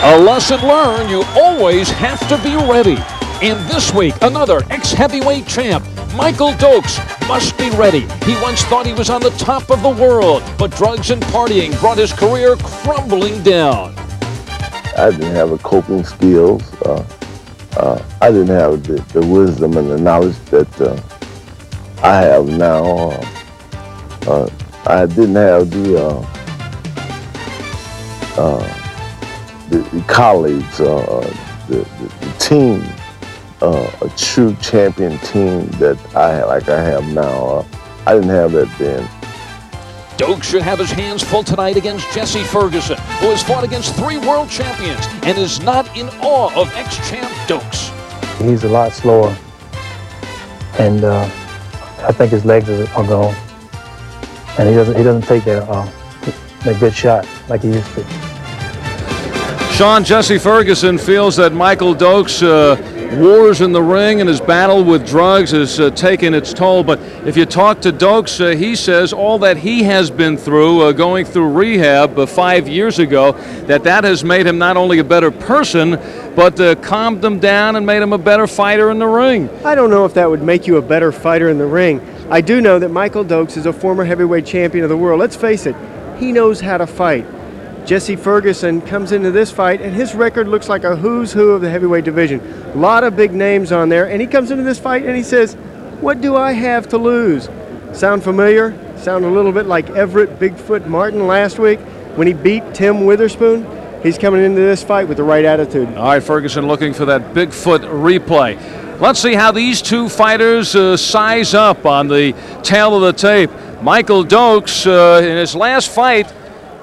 A lesson learned, you always have to be ready. And this week, another ex-heavyweight champ, Michael Dokes, must be ready. He once thought he was on the top of the world, but drugs and partying brought his career crumbling down. I didn't have the coping skills. I didn't have the wisdom and the knowledge that I have now. I didn't have the colleagues, the team, a true champion team that I have now. I didn't have that then. Dokes should have his hands full tonight against Jesse Ferguson, who has fought against 3 world champions and is not in awe of ex-champ Dokes. He's a lot slower, and I think his legs are gone, and he doesn't take that good shot like he used to. Sean, Jesse Ferguson feels that Michael Dokes' wars in the ring and his battle with drugs has taken its toll. But if you talk to Dokes, he says all that he has been through, going through rehab 5 years ago, that has made him not only a better person, but calmed him down and made him a better fighter in the ring. I don't know if that would make you a better fighter in the ring. I do know that Michael Dokes is a former heavyweight champion of the world. Let's face it, he knows how to fight. Jesse Ferguson comes into this fight, and his record looks like a who's who of the heavyweight division. A lot of big names on there, and he comes into this fight and he says, what do I have to lose? Sound familiar? Sound a little bit like Everett Bigfoot Martin last week when he beat Tim Witherspoon? He's coming into this fight with the right attitude. All right, Ferguson looking for that Bigfoot replay. Let's see how these two fighters size up on the tail of the tape. Michael Dokes, in his last fight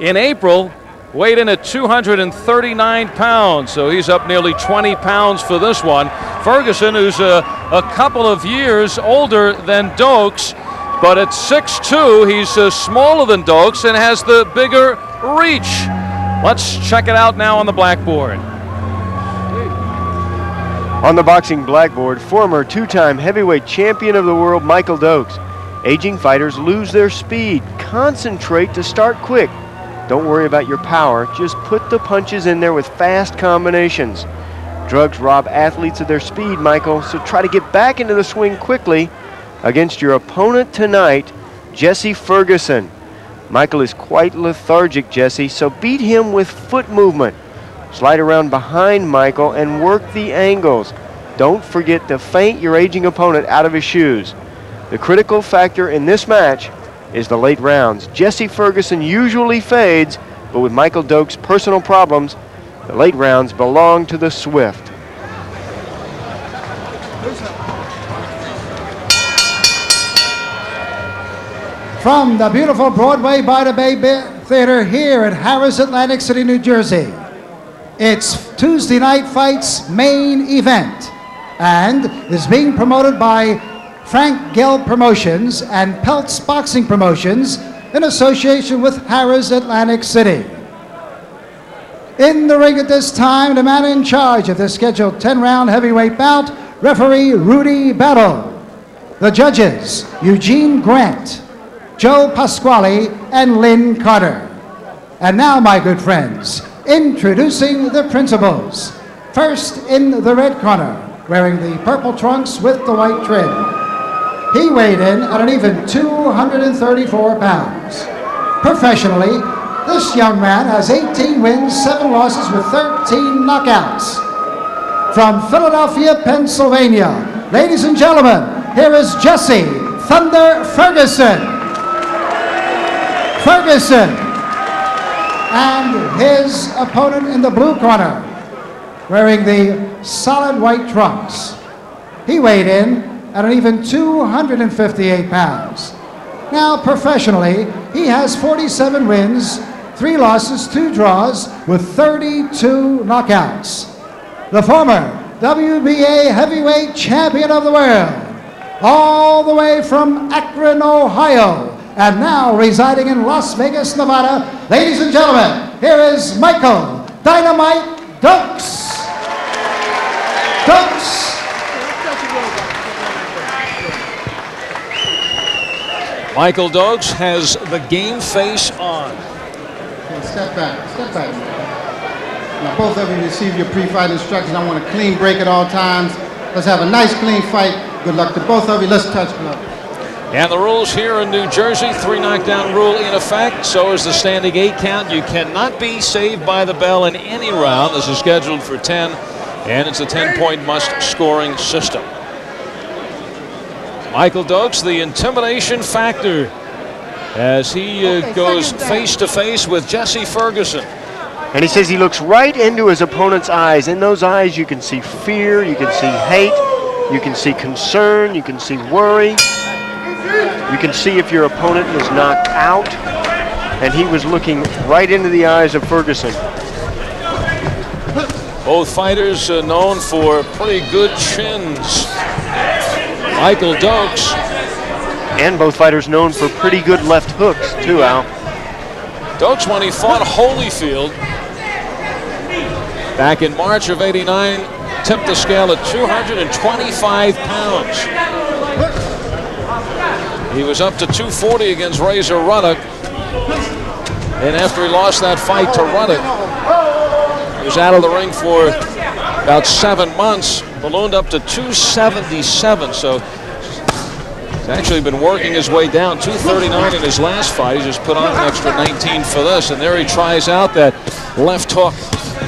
in April, weighed in at 239 pounds, so he's up nearly 20 pounds for this one. Ferguson, who's a couple of years older than Dokes, but at 6'2", he's smaller than Dokes and has the bigger reach. Let's check it out now on the blackboard. On the boxing blackboard, former 2-time heavyweight champion of the world, Michael Dokes. Aging fighters lose their speed. Concentrate to start quick. Don't worry about your power, just put the punches in there with fast combinations. Drugs rob athletes of their speed, Michael, so try to get back into the swing quickly against your opponent tonight, Jesse Ferguson. Michael is quite lethargic, Jesse, so beat him with foot movement. Slide around behind Michael and work the angles. Don't forget to feint your aging opponent out of his shoes. The critical factor in this match is the late rounds. Jesse Ferguson usually fades, but with Michael Dokes' personal problems, the late rounds belong to the swift. From the beautiful Broadway by the Bay Theater here at Harrah's, Atlantic City, New Jersey, it's Tuesday Night Fights main event, and is being promoted by Frank Gelb Promotions and Peltz Boxing Promotions in association with Harrah's, Atlantic City. In the ring at this time, the man in charge of the scheduled 10-round heavyweight bout, referee Rudy Battle. The judges, Eugene Grant, Joe Pasquale, and Lynn Carter. And now, my good friends, introducing the principals. First, in the red corner, wearing the purple trunks with the white trim. He weighed in at an even 234 pounds. Professionally, this young man has 18 wins, 7 losses with 13 knockouts. From Philadelphia, Pennsylvania, ladies and gentlemen, here is Jesse Thunder Ferguson. And his opponent in the blue corner, wearing the solid white trunks. He weighed in at an even 258 pounds. Now, professionally, he has 47 wins, 3 losses, 2 draws, with 32 knockouts. The former WBA heavyweight champion of the world, all the way from Akron, Ohio, and now residing in Las Vegas, Nevada. Ladies and gentlemen, here is Michael Dynamite Dokes. Dokes. Michael Dokes has the game face on. Okay, step back. Now, both of you receive your pre-fight instructions. I want a clean break at all times. Let's have a nice, clean fight. Good luck to both of you. Let's touch gloves. And the rules here in New Jersey, 3 knockdown rule in effect. So is the standing 8 count. You cannot be saved by the bell in any round. This is scheduled for 10, and it's a 10-point must-scoring system. Michael Dokes, the intimidation factor, as he goes face-to-face with Jesse Ferguson. And he says he looks right into his opponent's eyes. In those eyes, you can see fear, you can see hate, you can see concern, you can see worry. You can see if your opponent was knocked out, and he was looking right into the eyes of Ferguson. Both fighters known for pretty good chins. Michael Dokes. And both fighters known for pretty good left hooks, too, Al. Dokes, when he fought Holyfield back in March of '89, tipped the scale at 225 pounds. He was up to 240 against Razor Ruddock. And after he lost that fight to Ruddock, he was out of the ring for about 7 months, ballooned up to 277. So he's actually been working his way down. 239 in his last fight. He just put on an extra 19 for this. And there he tries out that left hook.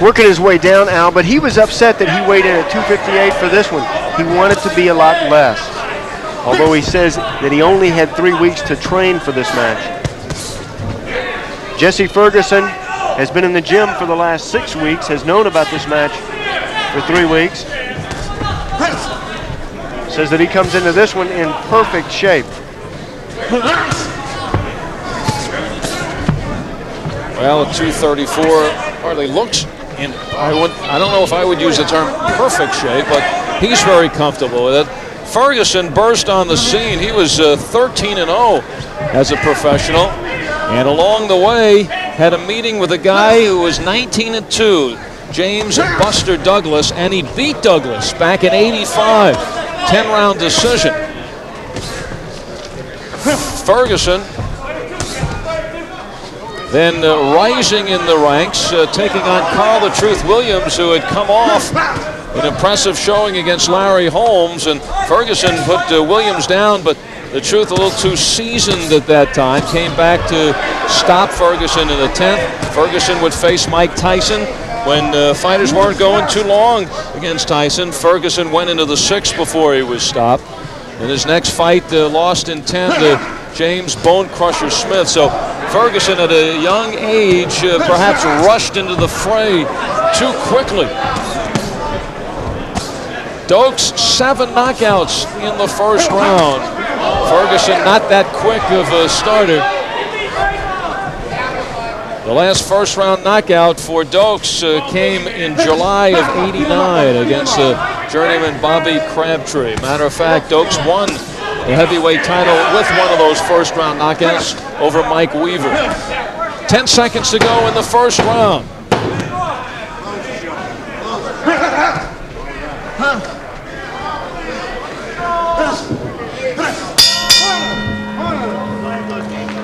Working his way down, Al, but he was upset that he weighed in at 258 for this one. He wanted to be a lot less. Although he says that he only had 3 weeks to train for this match. Jesse Ferguson has been in the gym for the last 6 weeks, has known about this match for 3 weeks. Says that he comes into this one in perfect shape. Well, at 234, hardly looks in, I don't know if I would use the term perfect shape, but he's very comfortable with it. Ferguson burst on the scene. He was 13-0 as a professional, and along the way had a meeting with a guy who was 19-2, James Buster Douglas, and he beat Douglas back in '85, 10-round decision. Ferguson then rising in the ranks, taking on Carl the Truth Williams, who had come off an impressive showing against Larry Holmes, and Ferguson put Williams down, but the Truth a little too seasoned at that time, came back to stop Ferguson in the 10th. Ferguson would face Mike Tyson when fighters weren't going too long against Tyson. Ferguson went into the 6th before he was stopped. In his next fight, lost in 10 to James Bone Crusher Smith. So Ferguson at a young age perhaps rushed into the fray too quickly. Dokes, 7 knockouts in the first round. Ferguson not that quick of a starter. The last first round knockout for Dokes came in July of '89 against journeyman Bobby Crabtree. Matter of fact, Dokes won the heavyweight title with one of those first round knockouts over Mike Weaver. 10 seconds to go in the first round.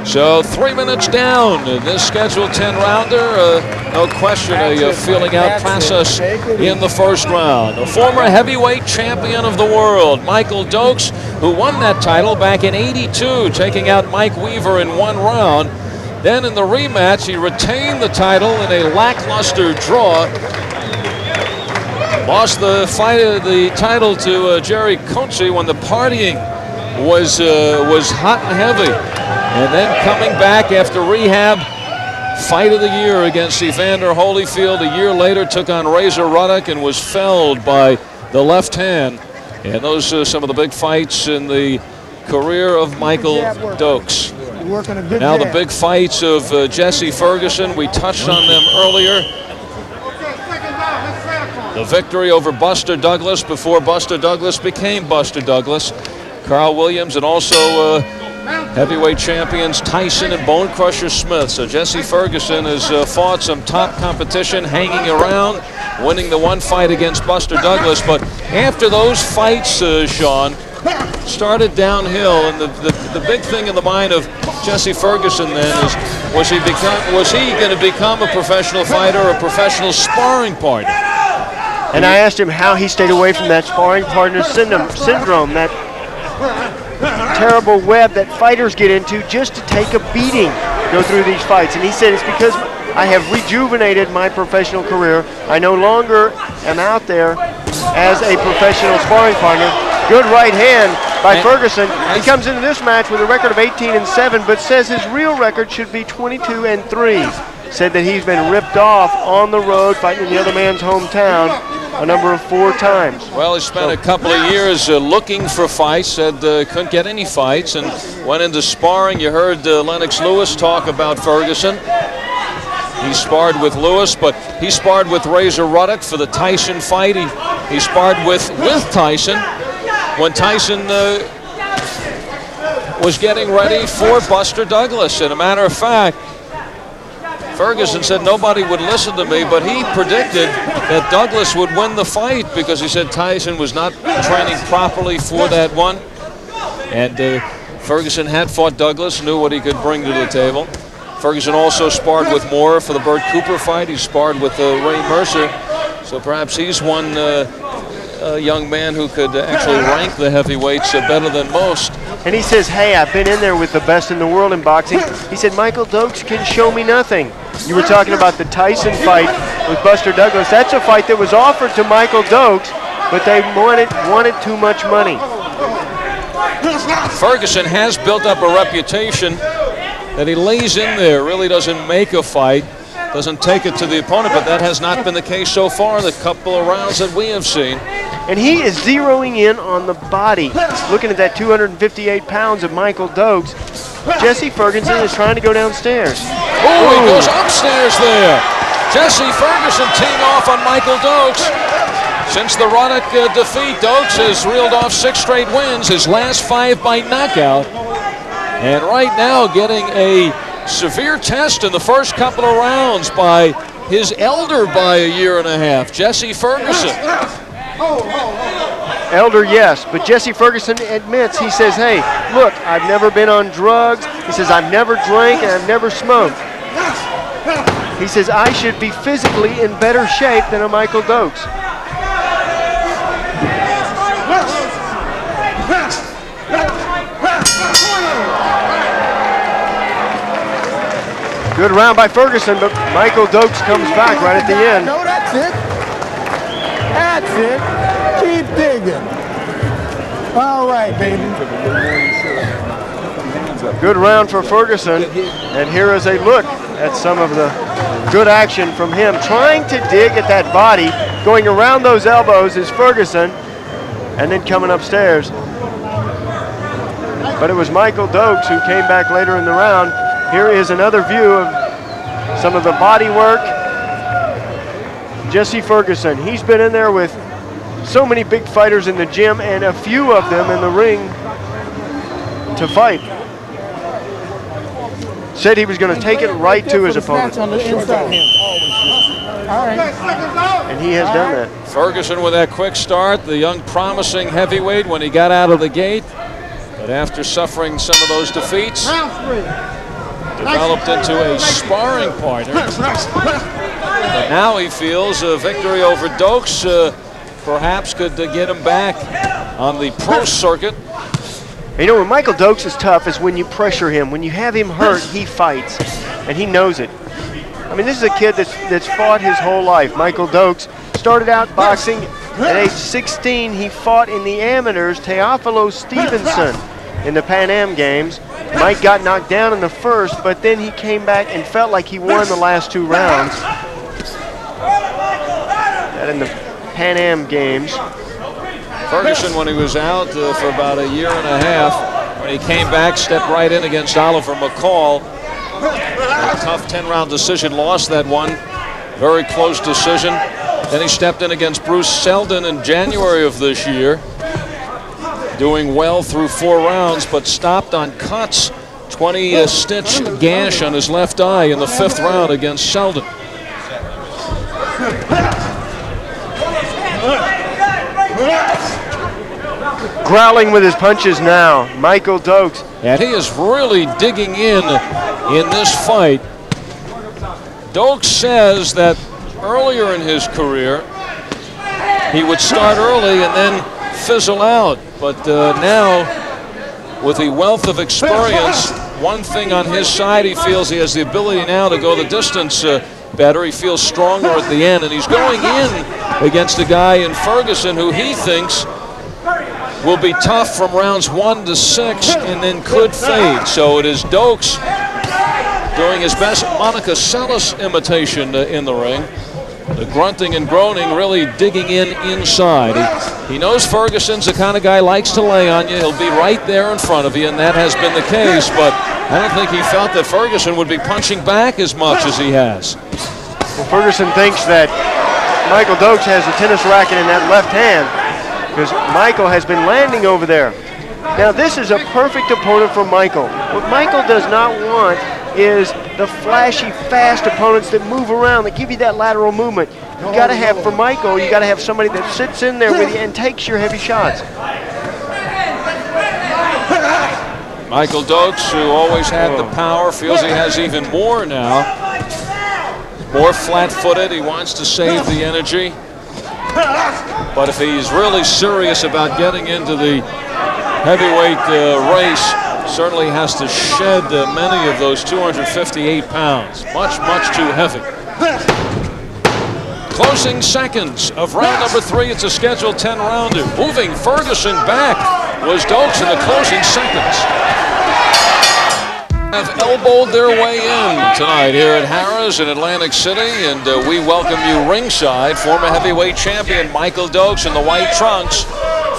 So 3 minutes down in this scheduled 10-rounder. No question a feeling out process in the first round. The former heavyweight champion of the world, Michael Dokes, who won that title back in '82, taking out Mike Weaver in 1 round. Then in the rematch, he retained the title in a lackluster draw. Lost the title to Jerry Coetzee when the partying was hot and heavy. And then coming back after rehab, fight of the year against Evander Holyfield. A year later, took on Razor Ruddock and was felled by the left hand. And those are some of the big fights in the career of Michael Dokes. Now the big fights of Jesse Ferguson. We touched on them earlier. The victory over Buster Douglas before Buster Douglas became Buster Douglas. Carl Williams, and also heavyweight champions Tyson and Bone Crusher Smith. So Jesse Ferguson has fought some top competition, hanging around, winning the 1 fight against Buster Douglas. But after those fights, Sean, started downhill. And the big thing in the mind of Jesse Ferguson then is Was he going to become a professional fighter or a professional sparring partner? And I asked him how he stayed away from that sparring partner syndrome, that terrible web that fighters get into just to take a beating, go through these fights. And he said it's because I have rejuvenated my professional career. I no longer am out there as a professional sparring partner. Good right hand by Ferguson. He comes into this match with a record of 18-7, but says his real record should be 22-3. Said that he's been ripped off on the road fighting in the other man's hometown a number of 4 times. Well, he spent a couple of years looking for fights, said couldn't get any fights, and went into sparring. You heard Lennox Lewis talk about Ferguson. He sparred with Lewis, but he sparred with Razor Ruddock for the Tyson fight. He sparred with Tyson when Tyson was getting ready for Buster Douglas. And a matter of fact, Ferguson said nobody would listen to me, but he predicted that Douglas would win the fight because he said Tyson was not training properly for that one. And Ferguson had fought Douglas, knew what he could bring to the table. Ferguson also sparred with Moore for the Burt Cooper fight. He sparred with Ray Mercer. So perhaps he's one young man who could actually rank the heavyweights better than most. And he says, hey, I've been in there with the best in the world in boxing. He said, Michael Dokes can show me nothing. You were talking about the Tyson fight with Buster Douglas. That's a fight that was offered to Michael Dokes, but they wanted too much money. Ferguson has built up a reputation that he lays in there, really doesn't make a fight, doesn't take it to the opponent, but that has not been the case so far in the couple of rounds that we have seen. And he is zeroing in on the body. Looking at that 258 pounds of Michael Dokes, Jesse Ferguson is trying to go downstairs. Oh, he goes upstairs there. Jesse Ferguson teeing off on Michael Dokes. Since the Ruddock defeat, Dokes has reeled off 6 straight wins, his last 5 by knockout. And right now getting a severe test in the first couple of rounds by his elder by a year and a half, Jesse Ferguson. Elder, yes, but Jesse Ferguson admits, he says, hey, look, I've never been on drugs. He says, I've never drank and I've never smoked. He says, I should be physically in better shape than a Michael Dokes. Good round by Ferguson, but Michael Dokes comes back right at the end. No, that's it. That's it. Keep digging. All right, baby. Good round for Ferguson, and here is a look at some of the good action from him. Trying to dig at that body, going around those elbows is Ferguson, and then coming upstairs. But it was Michael Dokes who came back later in the round. Here is another view of some of the body work. Jesse Ferguson, he's been in there with so many big fighters in the gym and a few of them in the ring to fight. Said he was going to take it right to his opponent. On the inside. All right. And he has done that. Ferguson with that quick start, the young promising heavyweight when he got out of the gate. But after suffering some of those defeats, developed into a sparring partner. But now he feels a victory over Dokes perhaps could get him back on the pro circuit. You know, when Michael Dokes is tough is when you pressure him. When you have him hurt, he fights, and he knows it. I mean, this is a kid that's fought his whole life. Michael Dokes started out boxing at age 16. He fought in the amateurs Teofilo Stevenson in the Pan Am Games. Mike got knocked down in the first, but then he came back and felt like he won the last 2 rounds. That in the Pan Am Games. Ferguson, when he was out for about a year and a half, when he came back, stepped right in against Oliver McCall. A tough 10-round decision, lost that one. Very close decision. Then he stepped in against Bruce Seldon in January of this year. Doing well through 4 rounds, but stopped on cuts. 20-stitch gash on his left eye in the 5th round against Seldon. Growling with his punches now, Michael Dokes. And he is really digging in in this fight. Dokes says that earlier in his career, he would start early and then fizzle out. But now, with the wealth of experience, one thing on his side, he feels he has the ability now to go the distance better. He feels stronger at the end, and he's going in against a guy in Ferguson who he thinks will be tough from rounds 1 to 6 and then could fade. So it is Dokes doing his best Monica Seles imitation in the ring. The grunting and groaning, really digging inside. He knows Ferguson's the kind of guy likes to lay on you. He'll be right there in front of you, and that has been the case. But I don't think he felt that Ferguson would be punching back as much as he has. Well, Ferguson thinks that Michael Dokes has a tennis racket in that left hand because Michael has been landing over there. Now, this is a perfect opponent for Michael. What Michael does not want is the flashy, fast opponents that move around, that give you that lateral movement. You got to have, for Michael, you got to have somebody that sits in there with you and takes your heavy shots. Michael Dokes, who always had the power, feels he has even more now. More flat-footed. He wants to save the energy. But if he's really serious about getting into the heavyweight race, certainly has to shed many of those 258 pounds. Much, much too heavy. Closing seconds of round number 3. It's a scheduled 10-rounder. Moving Ferguson back was Dokes in the closing seconds. Have elbowed their way in tonight here at Harrah's in Atlantic City, and we welcome you ringside. Former heavyweight champion Michael Dokes in the white trunks.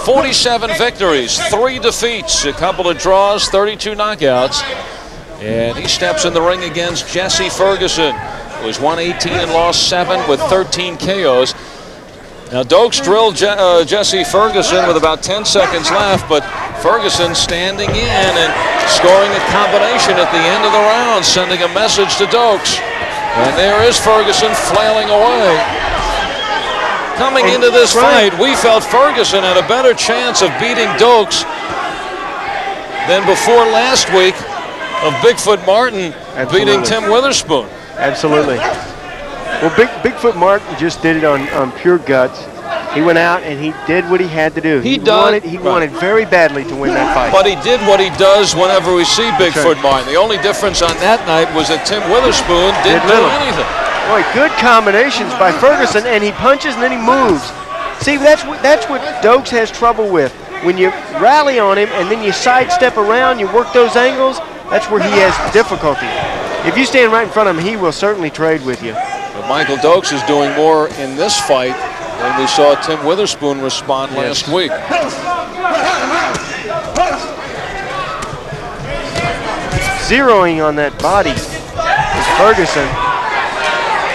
47 victories, 3 defeats, a couple of draws, 32 knockouts. And he steps in the ring against Jesse Ferguson, who has won 18 and lost 7 with 13 KOs. Now, Dokes drilled Jesse Ferguson with about 10 seconds left, but Ferguson standing in and scoring a combination at the end of the round, sending a message to Dokes. And there is Ferguson flailing away. Coming into this fight, we felt Ferguson had a better chance of beating Dokes than before last week of Bigfoot Martin beating Tim Witherspoon. Absolutely. Well, Bigfoot Martin just did it on pure guts. He went out and he did what he had to do. He wanted very badly to win that fight. But he did what he does whenever we see Bigfoot Martin. The only difference on that night was that Tim Witherspoon didn't do anything. Boy, good combinations by Ferguson, and he punches and then he moves. See, that's what Dokes has trouble with. When you rally on him and then you sidestep around, you work those angles, that's where he has difficulty. If you stand right in front of him, he will certainly trade with you. But Michael Dokes is doing more in this fight than we saw Tim Witherspoon respond last week. Zeroing on that body is Ferguson.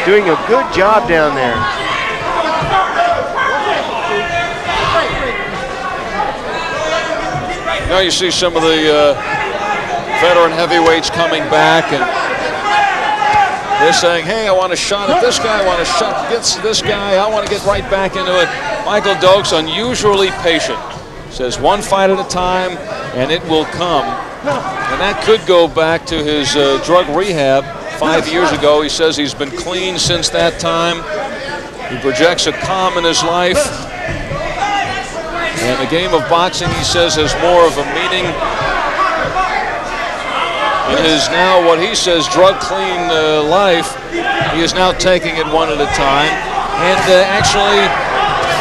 Doing a good job down there. Now you see some of the veteran heavyweights coming back, and they're saying, hey, I want a shot at this guy, I want a shot against this guy, I want to get right back into it. Michael Dokes, unusually patient, says one fight at a time, and it will come. And that could go back to his drug rehab 5 years ago. He says he's been clean since that time. He projects a calm in his life. And the game of boxing, he says, has more of a meaning. In his now, what he says, drug-clean life, he is now taking it one at a time. And actually,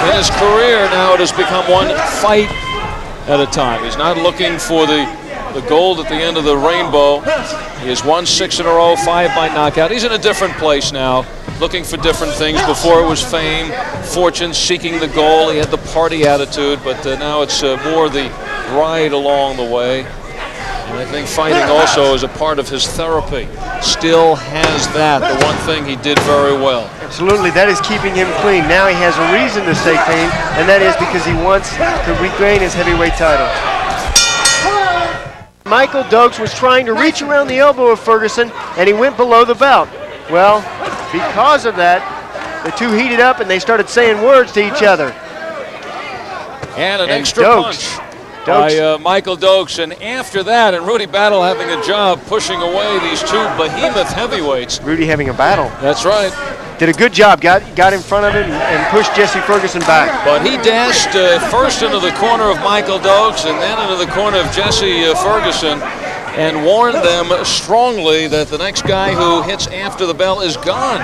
in his career now, it has become one fight at a time. He's not looking for the gold at the end of the rainbow. He has won 6 in a row, 5 by knockout. He's in a different place now, looking for different things. Before it was fame, fortune, seeking the goal. He had the party attitude, but now it's more the ride along the way. And I think fighting also is a part of his therapy. Still has that, the one thing he did very well. Absolutely, that is keeping him clean. Now he has a reason to stay clean, and that is because he wants to regain his heavyweight title. Michael Dokes was trying to reach around the elbow of Ferguson, and he went below the belt. Well, because of that, the two heated up and they started saying words to each other. And an extra punch. by Michael Dokes. And after that, and Rudy Battle having a job pushing away these two behemoth heavyweights. Rudy having a battle. That's right. Did a good job, got in front of him and pushed Jesse Ferguson back. But he dashed first into the corner of Michael Dokes and then into the corner of Jesse Ferguson and warned them strongly that the next guy who hits after the bell is gone.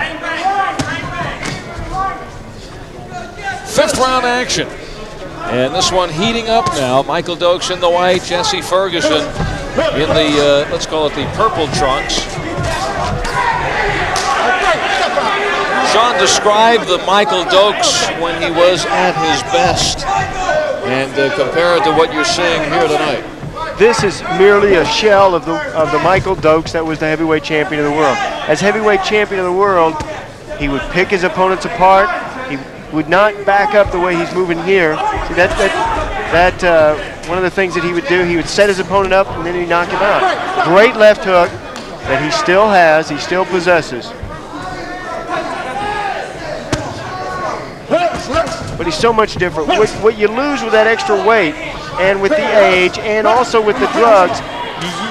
5th round action. And this one heating up now. Michael Dokes in the white, Jesse Ferguson in the, let's call it the purple trunks. Sean described the Michael Dokes when he was at his best and compare it to what you're seeing here tonight. This is merely a shell of the Michael Dokes that was the heavyweight champion of the world. As heavyweight champion of the world, he would pick his opponents apart. He would not back up the way he's moving here. See, one of the things that he would do, he would set his opponent up and then he'd knock him out. Great left hook that he still has, he still possesses. But he's so much different. What you lose with that extra weight and with the age and also with the drugs,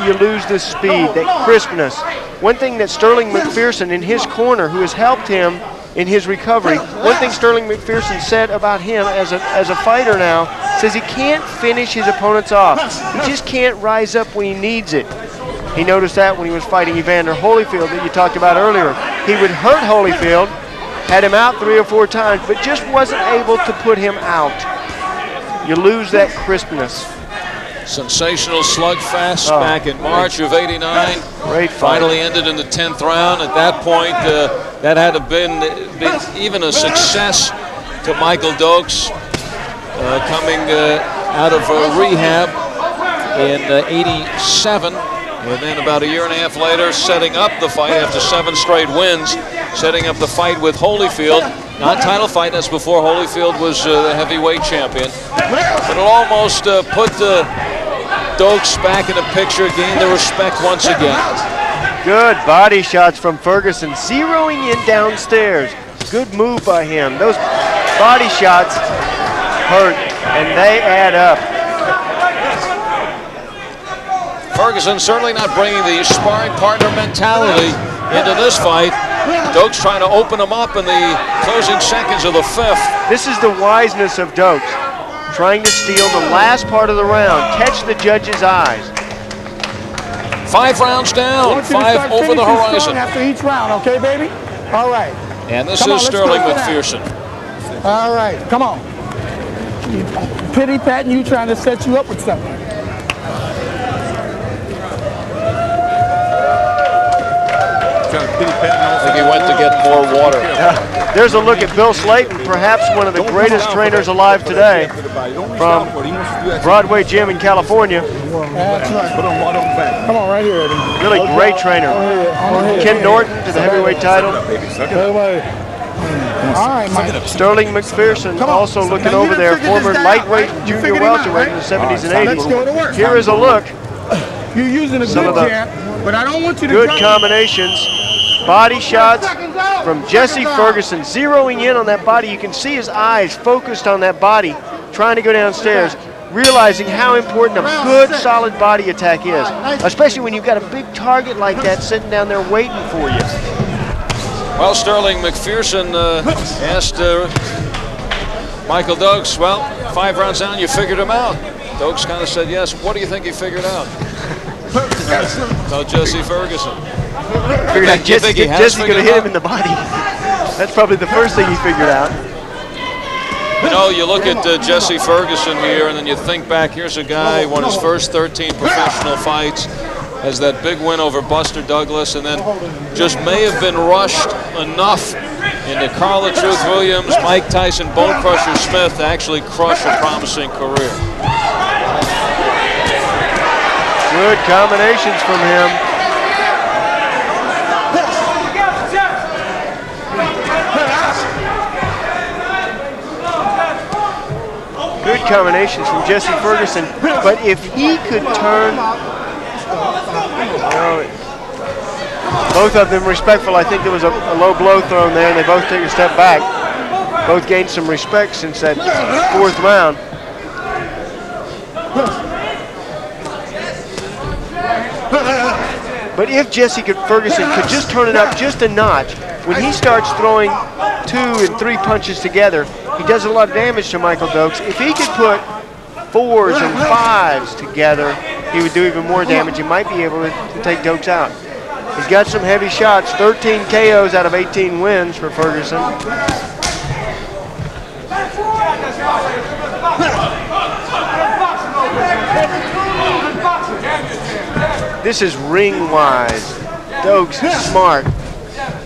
you lose the speed, that crispness. One thing that Sterling McPherson in his corner, who has helped him in his recovery, one thing Sterling McPherson said about him as a fighter now, says he can't finish his opponents off. He just can't rise up when he needs it. He noticed that when he was fighting Evander Holyfield that you talked about earlier. He would hurt Holyfield, had him out 3 or 4 times, but just wasn't able to put him out. You lose that crispness. Sensational slugfest back in March of '89. Great fight. Finally ended in the 10th round. At that point, that had been even a success to Michael Dokes, coming out of rehab in '87. And then about a year and a half later, setting up the fight after 7 straight wins, setting up the fight with Holyfield. Not title fight, that's before Holyfield was the heavyweight champion. But it almost put Dokes back in the picture, gained the respect once again. Good body shots from Ferguson, zeroing in downstairs. Good move by him. Those body shots hurt, and they add up. Ferguson certainly not bringing the sparring partner mentality into this fight. Dokes trying to open him up in the closing seconds of the 5th. This is the wiseness of Dokes, trying to steal the last part of the round, catch the judge's eyes. 5 rounds down, 5 over the horizon. After each round, okay, baby? All right. And this is Sterling McPherson. All right, come on. Pity patting you, trying to set you up with something. I think he went to get more water. There's a look at Bill Slayton, perhaps one of the greatest trainers alive today, from Broadway Gym in California. That's right. Come on, right here, Eddie. Really great trainer. Ken Norton to the heavyweight title. All right, Mike. Sterling McPherson also looking over there, former lightweight and junior welterweight in the 70s and 80s. Let's go to work. Here is a look. You're using a Some good of the jab, but I don't want you to good drop combinations. Body shots from Jesse Ferguson, zeroing in on that body. You can see his eyes focused on that body, trying to go downstairs, realizing how important a good, solid body attack is, especially when you've got a big target like that sitting down there waiting for you. Well, Sterling McPherson asked Michael Dokes, well, 5 rounds down, you figured him out. Dokes kind of said yes. What do you think he figured out? No, Jesse Ferguson. Figured out Jesse's going to hit him in the body. That's probably the first thing he figured out. You know, you look at Jesse Ferguson here, and then you think back, here's a guy, won his first 13 professional fights, has that big win over Buster Douglas, and then just may have been rushed enough into Carl the Truth Williams, Mike Tyson, Bone Crusher Smith to actually crush a promising career. Good combinations from him. Good combinations from Jesse Ferguson, but if he could turn, both of them respectful. I think there was a low blow thrown there, and they both take a step back. Both gained some respect since that 4th round. But if Ferguson could just turn it up just a notch, when he starts throwing 2 and 3 punches together, he does a lot of damage to Michael Dokes. If he could put 4s and 5s together, he would do even more damage. He might be able to take Dokes out. He's got some heavy shots, 13 KOs out of 18 wins for Ferguson. This is ring-wise. Dokes is smart,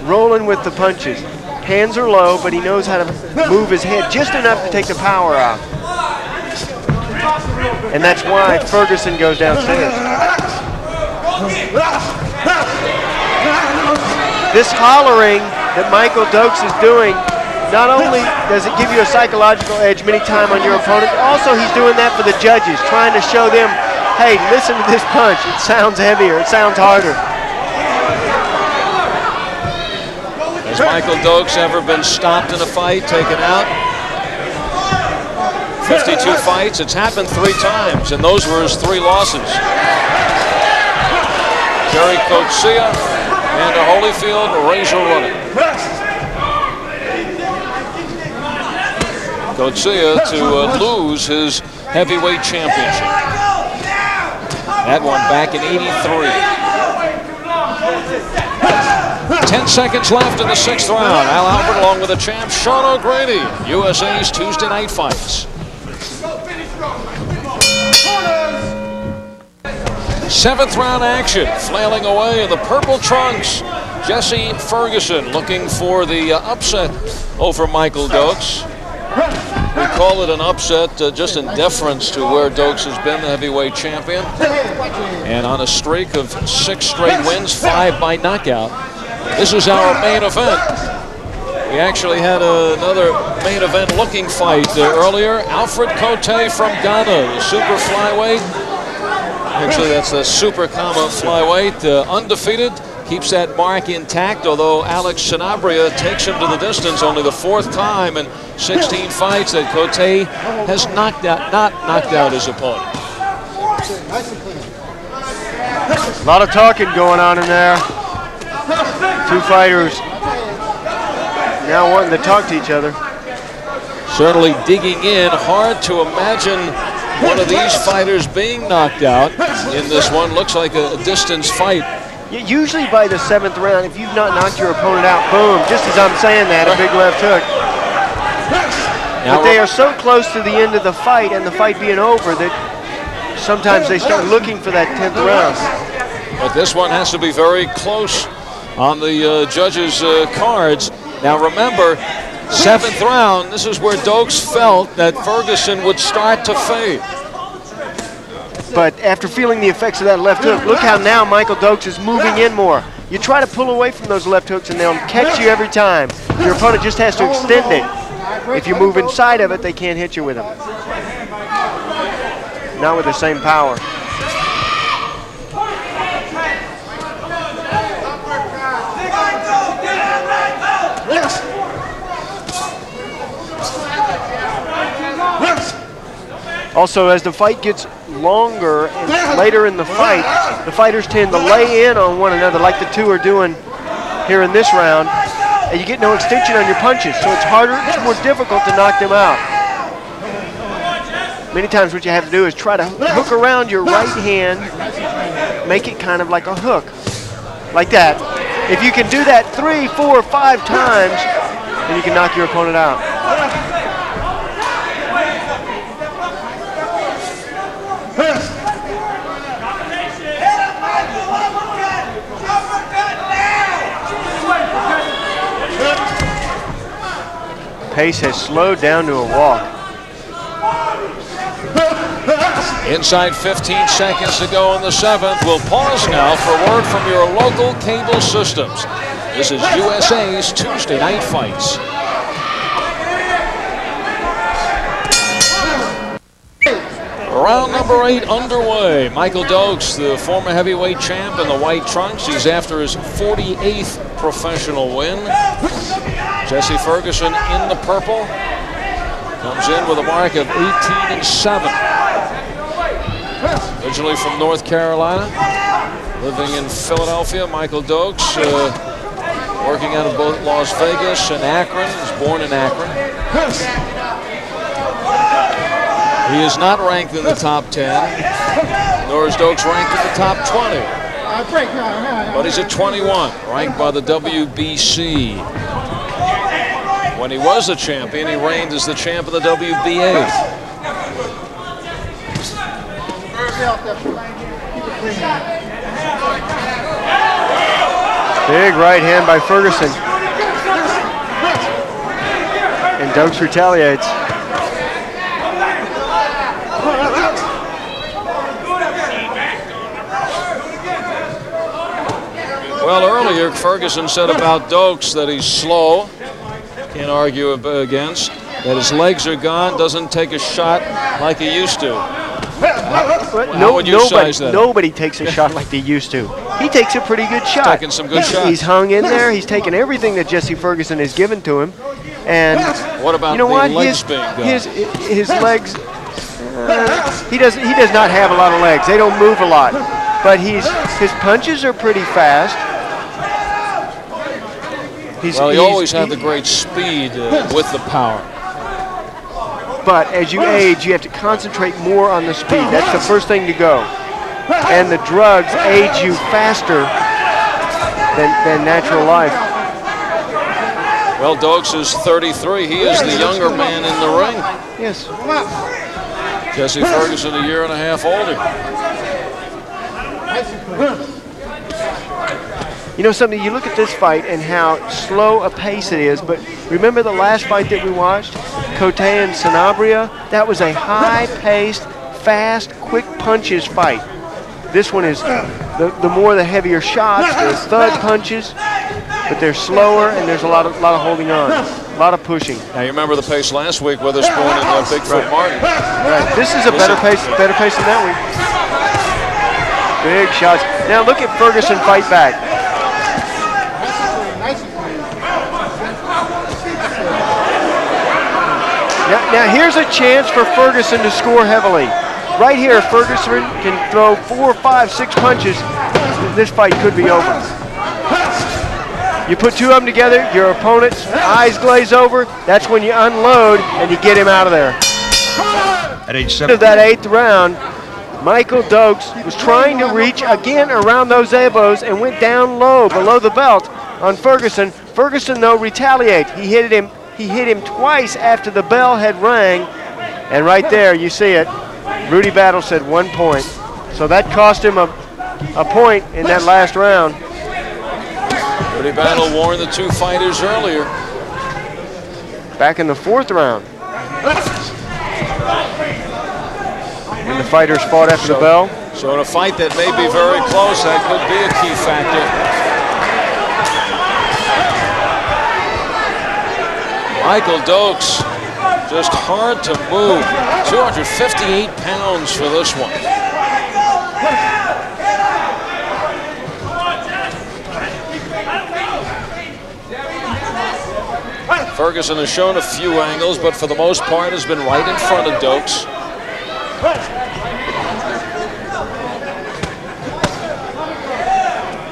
rolling with the punches. Hands are low, but he knows how to move his head just enough to take the power out. And that's why Ferguson goes downstairs. This hollering that Michael Dokes is doing, not only does it give you a psychological edge many times on your opponent, also he's doing that for the judges, trying to show them, hey, listen to this punch. It sounds heavier. It sounds harder. Has Michael Dokes ever been stopped in a fight, taken out? 52 fights. It's happened 3 times, and those were his 3 losses. Jerry Coetzee and a Holyfield razor running. Coetzee to lose his heavyweight championship. That one back in '83. 10 seconds left in the 6th round. Al Albert along with the champ Sean O'Grady. USA's Tuesday Night Fights. 7th round action. Flailing away in the purple trunks. Jesse Ferguson looking for the upset over Michael Dokes. We call it an upset just in deference to where Dokes has been the heavyweight champion. And on a streak of 6 straight wins, 5 by knockout. This is our main event. We actually had another main event looking fight earlier. Alfred Cote from Ghana, the super flyweight. Actually, that's the super comma flyweight. Undefeated, keeps that mark intact, although Alex Sanabria takes him to the distance, only the 4th time in 16 fights that Cote has not knocked out his opponent. A lot of talking going on in there. 2 fighters now wanting to talk to each other. Certainly digging in. Hard to imagine one of these fighters being knocked out in this one. Looks like a distance fight. Usually by the 7th round, if you've not knocked your opponent out, boom, just as I'm saying that, a big left hook. But they are so close to the end of the fight and the fight being over that sometimes they start looking for that 10th round. But this one has to be very close on the judges' cards. Now remember, 7th round, this is where Dokes felt that Ferguson would start to fade. But after feeling the effects of that left hook, look how now Michael Dokes is moving in more. You try to pull away from those left hooks and they'll catch you every time. Your opponent just has to extend it. If you move inside of it, they can't hit you with them. Not with the same power. Also, as the fight gets longer and later in the fight, the fighters tend to lay in on one another like the 2 are doing here in this round, and you get no extension on your punches, so it's harder, it's more difficult to knock them out. Many times what you have to do is try to hook around your right hand, make it kind of like a hook, like that. If you can do that 3, 4, 5 times, then you can knock your opponent out. Pace has slowed down to a walk. Inside 15 seconds to go in the 7th. We'll pause now for word from your local cable systems. This is USA's Tuesday Night Fights. Round number 8 underway. Michael Dokes, the former heavyweight champ in the white trunks. He's after his 48th professional win. Jesse Ferguson in the purple. Comes in with a mark of 18-7. Originally from North Carolina, living in Philadelphia, Michael Dokes, working out of both Las Vegas and Akron. He was born in Akron. He is not ranked in the top 10, nor is Dokes ranked in the top 20. But he's at 21, ranked by the WBC. When he was the champion, he reigned as the champ of the WBA. Big right hand by Ferguson. And Dokes retaliates. Well, earlier Ferguson said about Dokes that he's slow, can't argue against, that his legs are gone, doesn't take a shot like he used to. How would you size that? Nobody takes a shot like they used to. He takes a pretty good shot. Taking some good shots. He's hung in there. He's taken everything that Jesse Ferguson has given to him. And what about you know what? Legs being gone? His legs. He does not have a lot of legs. They don't move a lot. But his punches are pretty fast. He always had the great speed with the power. But as you age, you have to concentrate more on the speed. That's the first thing to go. And the drugs age you faster than natural life. Well, Dokes is 33. He is the younger man in the ring. Yes. Jesse Ferguson a year and a half older. You know something, you look at this fight and how slow a pace it is, but remember the last fight that we watched, Cote and Sanabria? That was a high-paced, fast, quick punches fight. This one is the more the heavier shots, there's thud punches, but they're slower and there's a lot of holding on, a lot of pushing. Now you remember the pace last week, Witherspoon and Bigfoot Martin. Right. This is a better pace than that week. Big shots. Now look at Ferguson fight back. Now here's a chance for Ferguson to score heavily. Right here, Ferguson can throw 4, 5, 6 punches. This fight could be over. You put two of them together, your opponent's eyes glaze over. That's when you unload and you get him out of there. At age 7. Of that 8th round, Michael Dokes was trying to reach again around those elbows and went down low below the belt on Ferguson. Ferguson, though, retaliated. He hit him twice after the bell had rang, and right there you see it. Rudy Battle said 1 point, so that cost him a point in that last round. Rudy Battle warned the two fighters earlier. Back in the 4th round, when the fighters fought after the bell. So in a fight that may be very close, that could be a key factor. Michael Dokes, just hard to move. 258 pounds for this one. Ferguson has shown a few angles, but for the most part has been right in front of Dokes.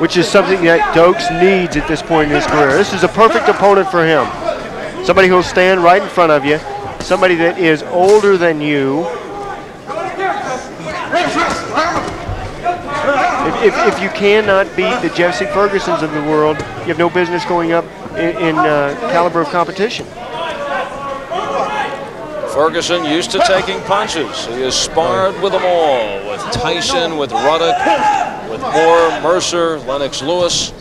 Which is something that Dokes needs at this point in his career. This is a perfect opponent for him. Somebody who'll stand right in front of you, somebody that is older than you. If you cannot beat the Jesse Fergusons of the world, you have no business going up in caliber of competition. Ferguson used to taking punches. He has sparred with them all, with Tyson, with Ruddock, with Moore, Mercer, Lennox Lewis.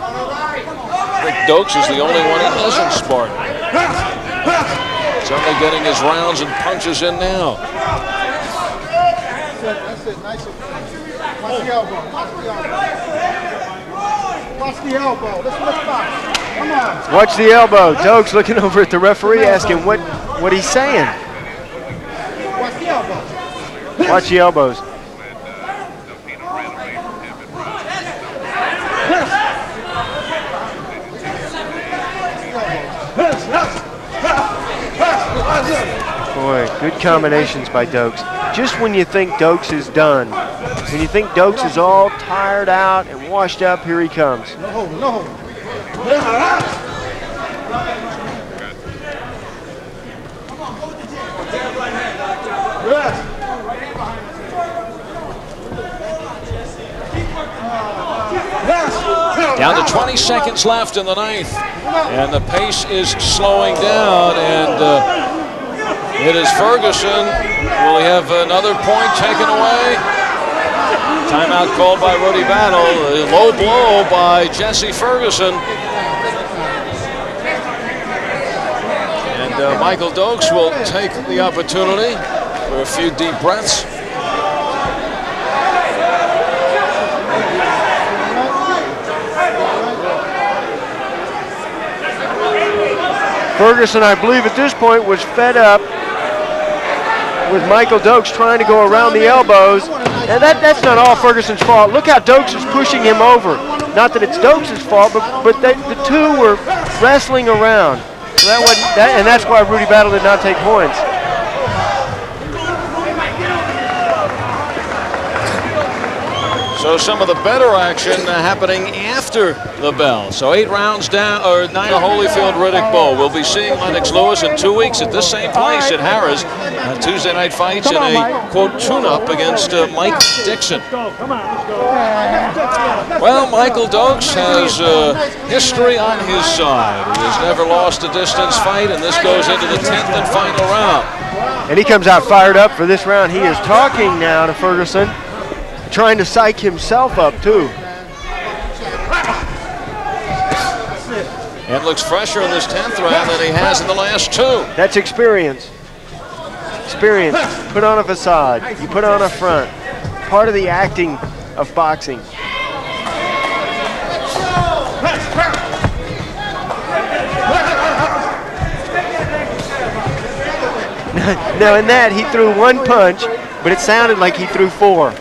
I think Dokes is the only one he hasn't sparred. Certainly getting his rounds and punches in now. That's it. Nice. Watch the elbow. Watch the elbow. Watch the elbow. Let's box. Come on. Watch the elbow. Dokes looking over at the referee, asking what he's saying. Watch the elbow. Watch the elbows. Boy, good combinations by Dokes. just when you think Dokes is done, when you think Dokes is all tired out and washed up, here he comes. No hold, no hold. Down to 20 seconds left in the ninth, and the pace is slowing down, and it is Ferguson. Will he have another point taken away? Timeout called by Rudy Battle. A low blow by Jesse Ferguson. And Michael Dokes will take the opportunity for a few deep breaths. Ferguson, I believe at this point, was fed up with Michael Dokes trying to go around the elbows. And that's not all Ferguson's fault. Look how Dokes is pushing him over. Not that it's Dokes' fault, but the two were wrestling around. So and that's why Rudy Battle did not take points. So some of the better action happening after the bell. So 8 rounds down, or Nina Holyfield Riddick Bowe. We'll be seeing Lennox Lewis in 2 weeks at this same place at Harrah's. Tuesday night fights in a, quote, tune-up against Mike Dixon. Well, Michael Dokes has history on his side. He has never lost a distance fight, and this goes into the 10th and final round. And he comes out fired up for this round. He is talking now to Ferguson, trying to psych himself up too. And looks fresher in this 10th round than he has in the last 2. That's experience. Experience. Put on a facade. You put on a front. Part of the acting of boxing. Now in that, he threw 1 punch, but it sounded like he threw 4.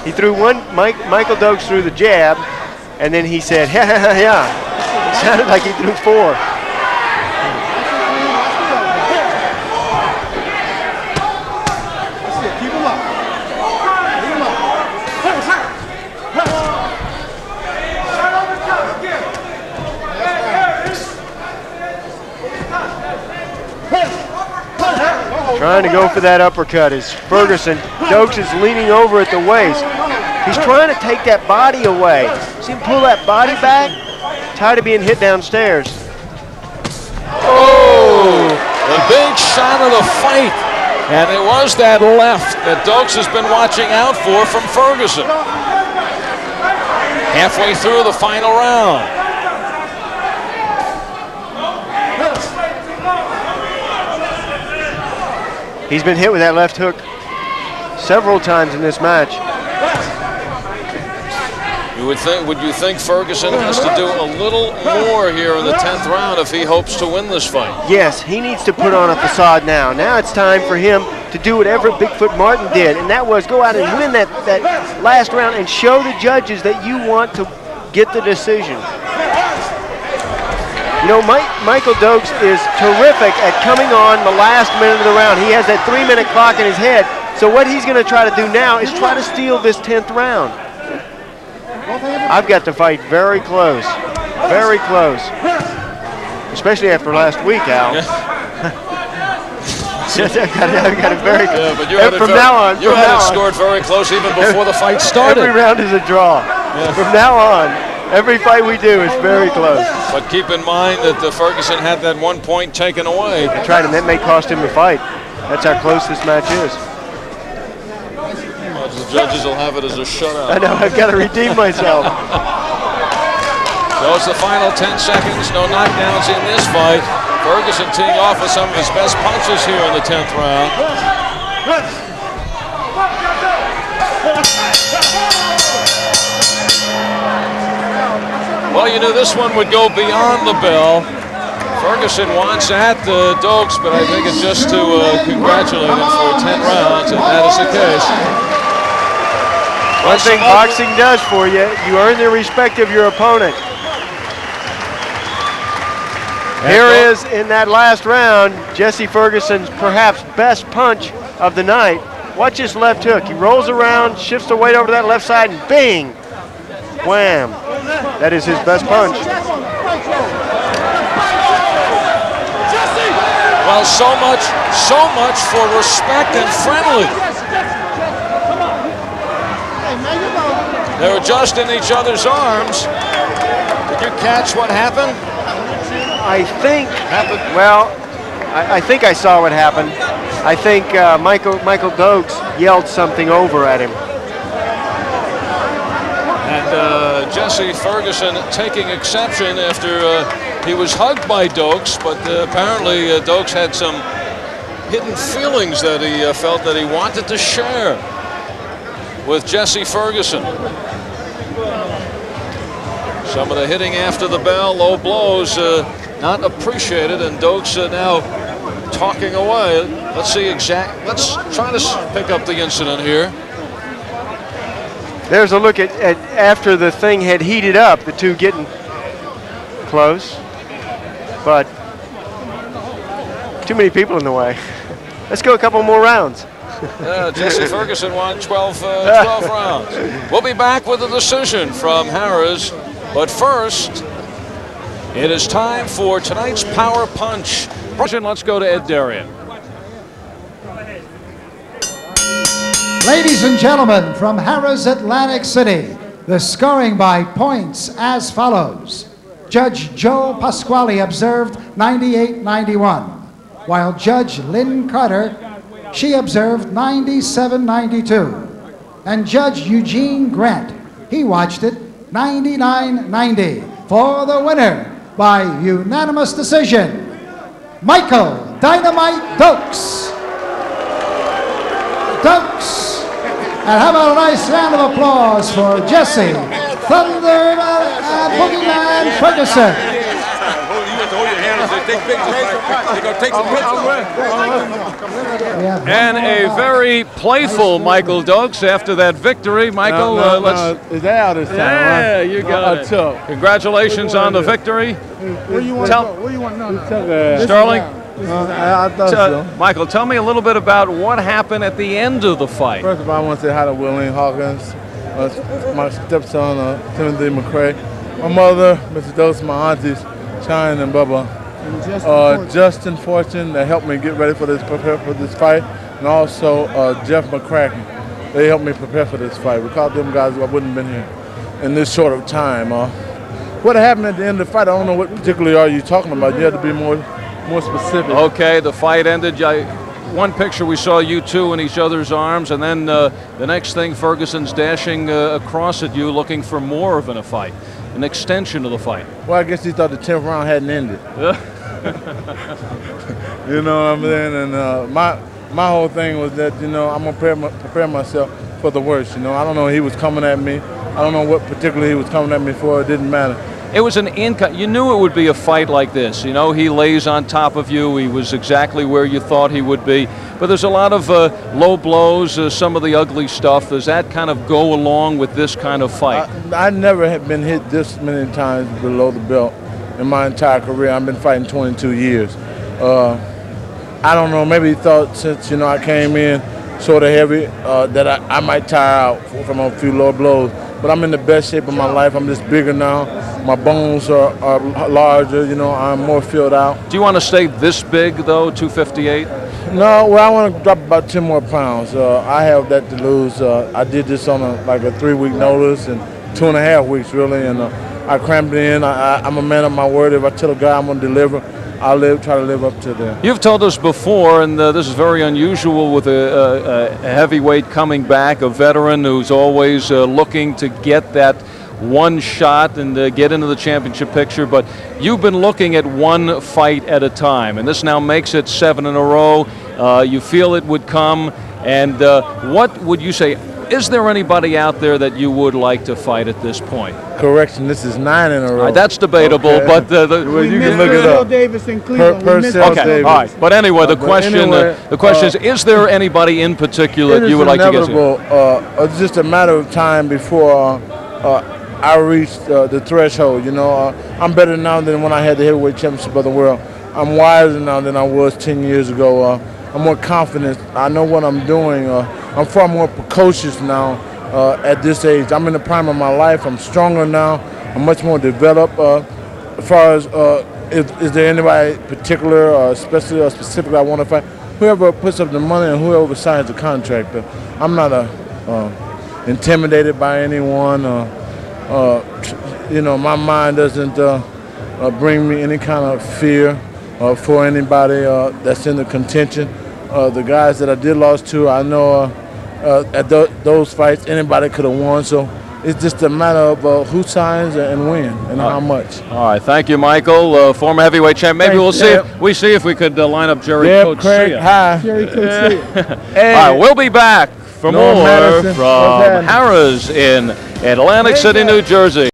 He threw one, Michael Dokes threw the jab, and then he said, yeah. It sounded like he threw 4. Keep him up. Keep him up. Trying to go for that uppercut is Ferguson. Dokes is leaning over at the waist. He's trying to take that body away. See him pull that body back? Tired of being hit downstairs. Oh, the big shot of the fight. And it was that left that Dokes has been watching out for from Ferguson. Halfway through the final round. He's been hit with that left hook several times in this match. Would you think Ferguson has to do a little more here in the 10th round if he hopes to win this fight? Yes, he needs to put on a facade now. Now it's time for him to do whatever Bigfoot Martin did, and that was go out and win that last round and show the judges that you want to get the decision. You know, Michael Dokes is terrific at coming on the last minute of the round. He has that 3-minute clock in his head. So what he's going to try to do now is try to steal this 10th round. I've got the fight very close. Very close. Especially after last week, Al. I've got it very close. From now on. You had it scored very close even before the fight started. Every round is a draw. Yeah. From now on, every fight we do is very close. But keep in mind that Ferguson had that 1 point taken away. That's right, and that may cost him the fight. That's how close this match is. Well, the judges will have it as a shutout. I know, I've got to redeem myself. So it's the final 10 seconds, no knockdowns in this fight. Ferguson teeing off with some of his best punches here in the 10th round. Well, you knew this one would go beyond the bell. Ferguson wants at Dokes, but I think it's just to congratulate him for 10 rounds, and that is the case. One thing boxing does for you, you earn the respect of your opponent. Here is, in that last round, Jesse Ferguson's perhaps best punch of the night. Watch his left hook. He rolls around, shifts the weight over to that left side, and bing! Wham! That is his best punch. Well, so much for respect and friendly. They were just in each other's arms. Did you catch what happened? I think, I think I saw what happened. I think Michael Dokes yelled something over at him. And Jesse Ferguson taking exception after he was hugged by Dokes, but apparently Dokes had some hidden feelings that he felt that he wanted to share with Jesse Ferguson. Some of the hitting after the bell, low blows, not appreciated, and Dokes now talking away. Let's try to pick up the incident here. There's a look at after the thing had heated up, the two getting close, but too many people in the way. Let's go a couple more rounds. Jesse Ferguson won 12 rounds. We'll be back with a decision from Harris, but first, it is time for tonight's Power Punch. Let's go to Ed Darien. Ladies and gentlemen, from Harrah's Atlantic City, the scoring by points as follows. Judge Joe Pasquale observed 98-91, while Judge Lynn Carter, she observed 97-92. And Judge Eugene Grant, he watched it 99-90 for the winner by unanimous decision, Michael Dynamite Dokes. Dokes. And how about a nice round of applause for Jesse Thunder Boogeyman Ferguson. And a very playful Michael Dokes after that victory. Michael, is that out this time? Yeah, right? you got it. Congratulations on the victory. Where you want to go? Where you want to know? Sterling? I thought so. Michael, tell me a little bit about what happened at the end of the fight. First of all, I want to say hi to William Hawkins, my stepson, Timothy McCray, my mother, Mrs. Dokes, my aunties, Chine and Bubba, Justin Fortune, that helped me get ready for prepare for this fight, and also Jeff McCracken. They helped me prepare for this fight. Without them guys, I wouldn't have been here in this short of time. What happened at the end of the fight, I don't know what particularly are you talking about. You have to be more specific. Okay, the fight ended. One picture we saw you two in each other's arms, and then the next thing, Ferguson's dashing across at you looking for more of a fight, an extension of the fight. Well, I guess he thought the 10th round hadn't ended. You know what I'm saying? And my whole thing was that, I'm going to prepare myself for the worst. I don't know, he was coming at me. I don't know what particularly he was coming at me for. It didn't matter. It was you knew it would be a fight like this. He lays on top of you. He was exactly where you thought he would be. But there's a lot of low blows, some of the ugly stuff. Does that kind of go along with this kind of fight? I never have been hit this many times below the belt in my entire career. I've been fighting 22 years. I don't know, maybe he thought since, I came in sort of heavy that I might tire out from a few low blows. But I'm in the best shape of my life. I'm just bigger now. My bones are larger, I'm more filled out. Do you want to stay this big, though, 258? No, well, I want to drop about 10 more pounds. I have that to lose. I did this on a 3-week notice and 2.5 weeks, really, and I cramped it in. I'm a man of my word. If I tell a guy I'm going to deliver, I'll try to live up to that. You've told us before, and this is very unusual with a heavyweight coming back, a veteran who's always looking to get that one shot and get into the championship picture, but you've been looking at one fight at a time, and this now makes it 7 in a row. You feel it would come, and what would you say? Is there anybody out there that you would like to fight at this point? Correction, this is 9 in a row. That's debatable, okay. But well, you can look it up. Davis in Cleveland. Okay, all right. But anyway, the question is there anybody in particular that you would like to get to? It's just a matter of time before I reach the threshold. I'm better now than when I had the heavyweight championship of the world. I'm wiser now than I was 10 years ago. I'm more confident. I know what I'm doing. I'm far more precocious now at this age. I'm in the prime of my life. I'm stronger now. I'm much more developed. As far as is there anybody particular, especially or specific I want to fight? Whoever puts up the money and whoever signs the contract. I'm not intimidated by anyone. My mind doesn't bring me any kind of fear for anybody that's in the contention. The guys that I did lose to, I know at those fights anybody could have won. So it's just a matter of who signs and when and how much. All right, thank you, Michael, former heavyweight champ. Maybe we'll see if we could line up Jerry Coach. Craig, hi. Jerry Coach. Hey. All right, we'll be back for North more Madison, from Harrah's in Atlantic City, New Jersey.